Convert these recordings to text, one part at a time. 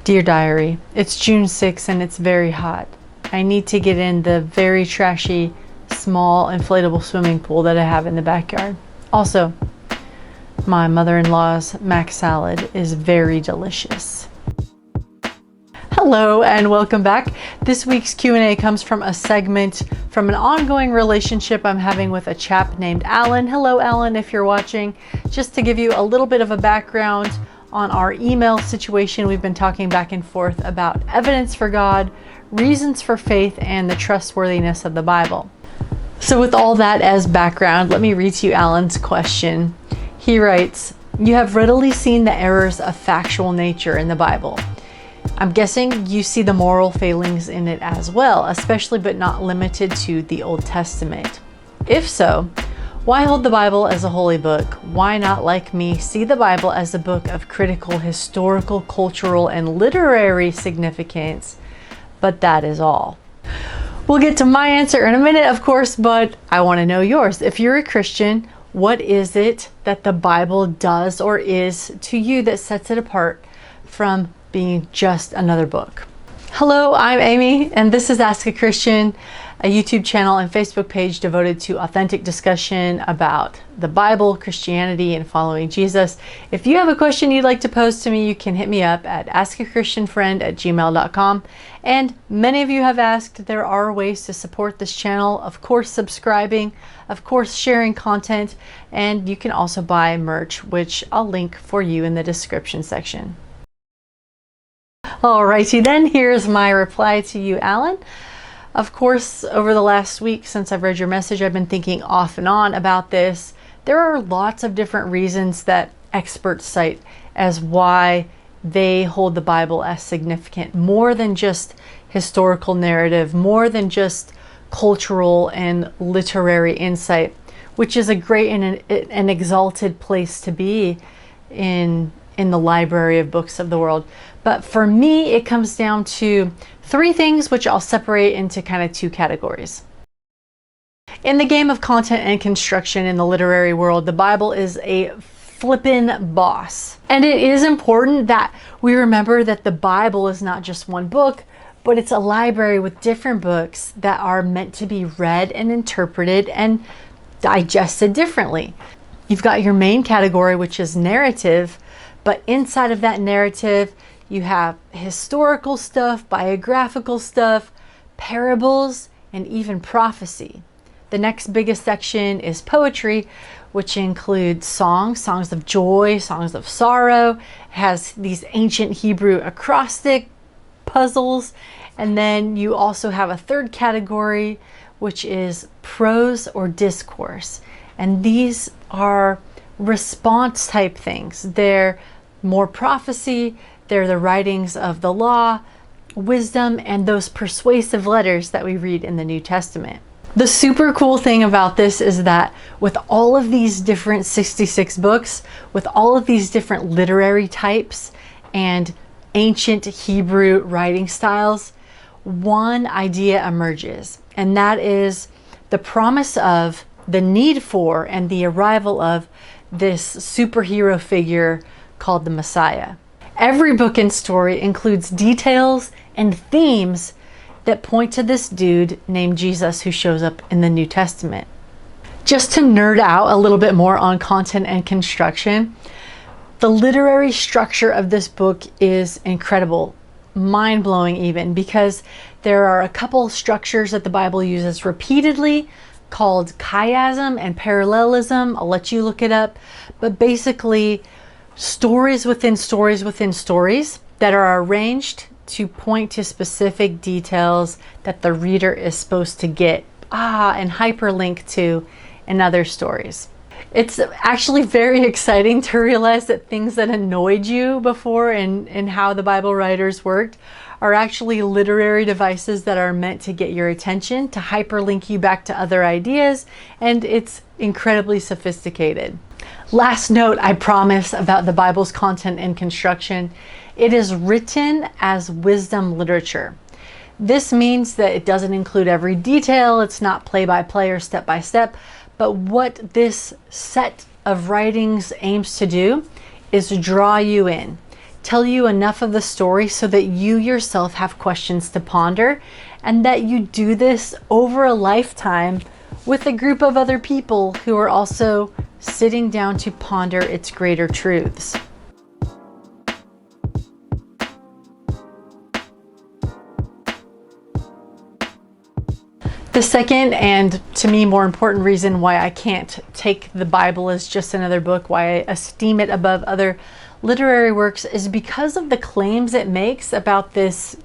Dear Diary, it's June 6th and it's very hot. I need to get in the very trashy, small, inflatable swimming pool that I have in the backyard. Also, my mother-in-law's mac salad is very delicious. Hello and welcome back. This week's Q&A comes from a segment from an ongoing relationship I'm having with a chap named Allan. Hello Allan, if you're watching. Just to give you a little bit of a background on our email situation, we've been talking back and forth about evidence for God, reasons for faith, and the trustworthiness of the Bible. So with all that as background, let me read to you Allan's question. He writes, "You have readily seen the errors of factual nature in the Bible. I'm guessing you see the moral failings in it as well, especially but not limited to the Old Testament. If so, why hold the Bible as a holy book? Why not, like me, see the Bible as a book of critical, historical, cultural, and literary significance? But that is all." We'll get to my answer in a minute, of course, but I want to know yours. If you're a Christian, what is it that the Bible does or is to you that sets it apart from being just another book? Hello, I'm Amie, and this is Ask a Christian, a YouTube channel and Facebook page devoted to authentic discussion about the Bible, Christianity, and following Jesus. If you have a question you'd like to pose to me, you can hit me up at askachristianfriend@gmail.com. And many of you have asked, there are ways to support this channel. Of course, subscribing, of course, sharing content, and you can also buy merch, which I'll link for you in the description section. Alrighty then, here's my reply to you, Allan. Of course, over the last week since I've read your message, I've been thinking off and on about this. There are lots of different reasons that experts cite as why they hold the Bible as significant, more than just historical narrative, more than just cultural and literary insight, which is a great and an exalted place to be in the library of books of the world. But for me, it comes down to three things, which I'll separate into kind of two categories. In the game of content and construction in the literary world, the Bible is a flippin' boss. And it is important that we remember that the Bible is not just one book, but it's a library with different books that are meant to be read and interpreted and digested differently. You've got your main category, which is narrative, but inside of that narrative, you have historical stuff, biographical stuff, parables, and even prophecy. The next biggest section is poetry, which includes songs of joy, songs of sorrow. It has these ancient Hebrew acrostic puzzles. And then you also have a third category, which is prose or discourse. And these are response type things. They're more prophecy, they're the writings of the law, wisdom, and those persuasive letters that we read in the New Testament. The super cool thing about this is that with all of these different 66 books, with all of these different literary types and ancient Hebrew writing styles, one idea emerges, and that is the promise of, the need for, and the arrival of this superhero figure called the Messiah. Every book and story includes details and themes that point to this dude named Jesus who shows up in the New Testament. Just to nerd out a little bit more on content and construction, the literary structure of this book is incredible, mind-blowing even, because there are a couple structures that the Bible uses repeatedly called chiasm and parallelism. I'll let you look it up, but basically stories within stories within stories that are arranged to point to specific details that the reader is supposed to get and hyperlink to in other stories. It's actually very exciting to realize that things that annoyed you before in how the Bible writers worked are actually literary devices that are meant to get your attention, to hyperlink you back to other ideas, and it's incredibly sophisticated. Last note, I promise, about the Bible's content and construction. It is written as wisdom literature. This means that it doesn't include every detail, it's not play-by-play or step-by-step, but what this set of writings aims to do is draw you in, tell you enough of the story so that you yourself have questions to ponder, and that you do this over a lifetime with a group of other people who are also sitting down to ponder its greater truths. The second, and to me more important reason why I can't take the Bible as just another book, why I esteem it above other literary works, is because of the claims it makes about this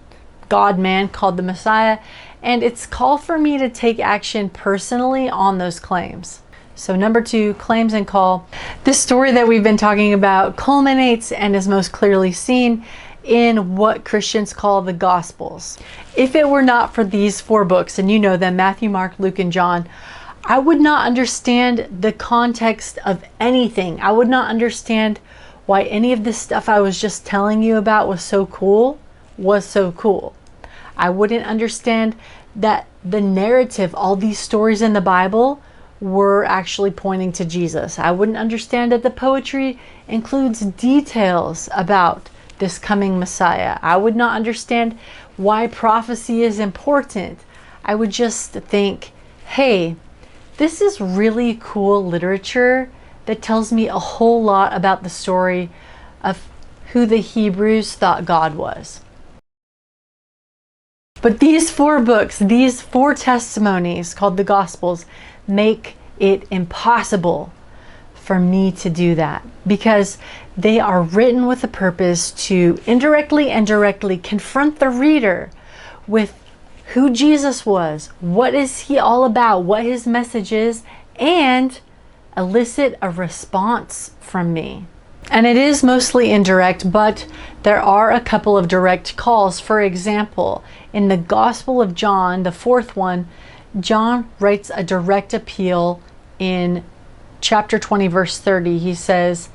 God-man called the Messiah, and its call for me to take action personally on those claims. So number 2, claims and call. This story that we've been talking about culminates and is most clearly seen in what Christians call the Gospels. If it were not for these 4 books, and you know them, Matthew, Mark, Luke, and John, I would not understand the context of anything. I would not understand why any of this stuff I was just telling you about was so cool. I wouldn't understand that the narrative, all these stories in the Bible, were actually pointing to Jesus. I wouldn't understand that the poetry includes details about this coming Messiah. I would not understand why prophecy is important. I would just think, hey, this is really cool literature that tells me a whole lot about the story of who the Hebrews thought God was. But these 4 books, these 4 testimonies called the Gospels, make it impossible for me to do that, because they are written with a purpose to indirectly and directly confront the reader with who Jesus was, what is he all about, what his message is, and elicit a response from me. And it is mostly indirect, but there are a couple of direct calls. For example, in the Gospel of John, the 4th one, John writes a direct appeal in chapter 20, verse 30. He says,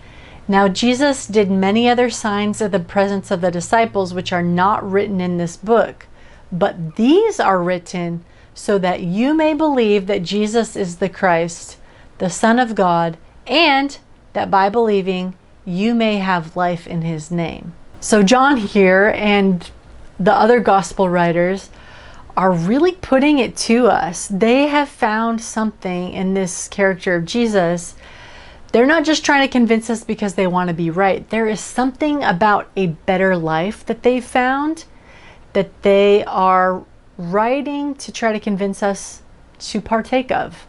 "Now Jesus did many other signs in the presence of the disciples, which are not written in this book. But these are written so that you may believe that Jesus is the Christ, the Son of God, and that by believing you may have life in his name." So John here and the other gospel writers are really putting it to us. They have found something in this character of Jesus. They're not just trying to convince us because they want to be right. There is something about a better life that they found that they are writing to try to convince us to partake of.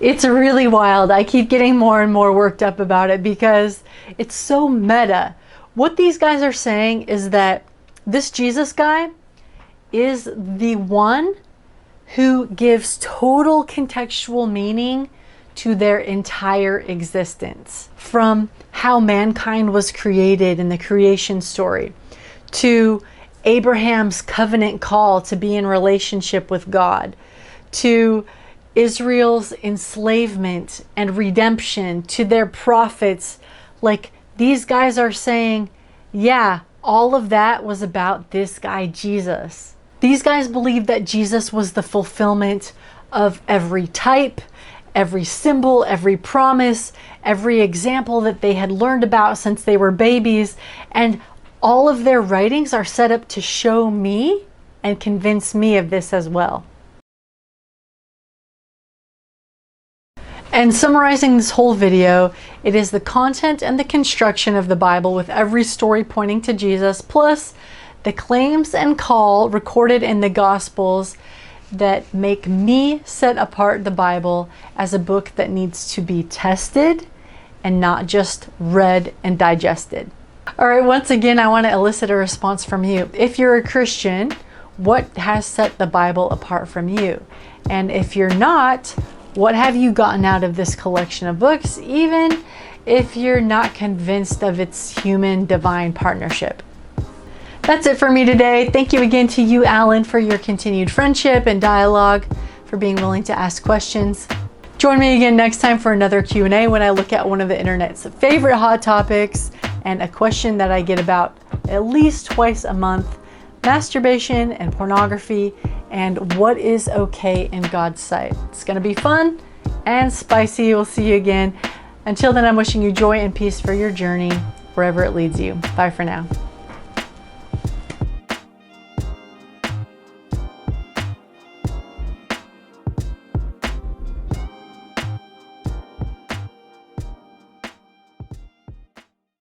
It's really wild. I keep getting more and more worked up about it because it's so meta. What these guys are saying is that this Jesus guy is the one who gives total contextual meaning to their entire existence. From how mankind was created in the creation story, to Abraham's covenant call to be in relationship with God, to Israel's enslavement and redemption, to their prophets. Like, these guys are saying, yeah, all of that was about this guy Jesus. These guys believe that Jesus was the fulfillment of every type, every symbol, every promise, every example that they had learned about since they were babies. And all of their writings are set up to show me and convince me of this as well. And summarizing this whole video, it is the content and the construction of the Bible with every story pointing to Jesus, plus the claims and call recorded in the Gospels that make me set apart the Bible as a book that needs to be tested and not just read and digested. All right, once again, I want to elicit a response from you. If you're a Christian, what has set the Bible apart from you? And if you're not, what have you gotten out of this collection of books, even if you're not convinced of its human-divine partnership? That's it for me today. Thank you again to you, Allan, for your continued friendship and dialogue, for being willing to ask questions. Join me again next time for another Q&A when I look at one of the internet's favorite hot topics and a question that I get about at least twice a month: masturbation and pornography, and what is okay in God's sight. It's going to be fun and spicy. We'll see you again. Until then, I'm wishing you joy and peace for your journey, wherever it leads you. Bye for now.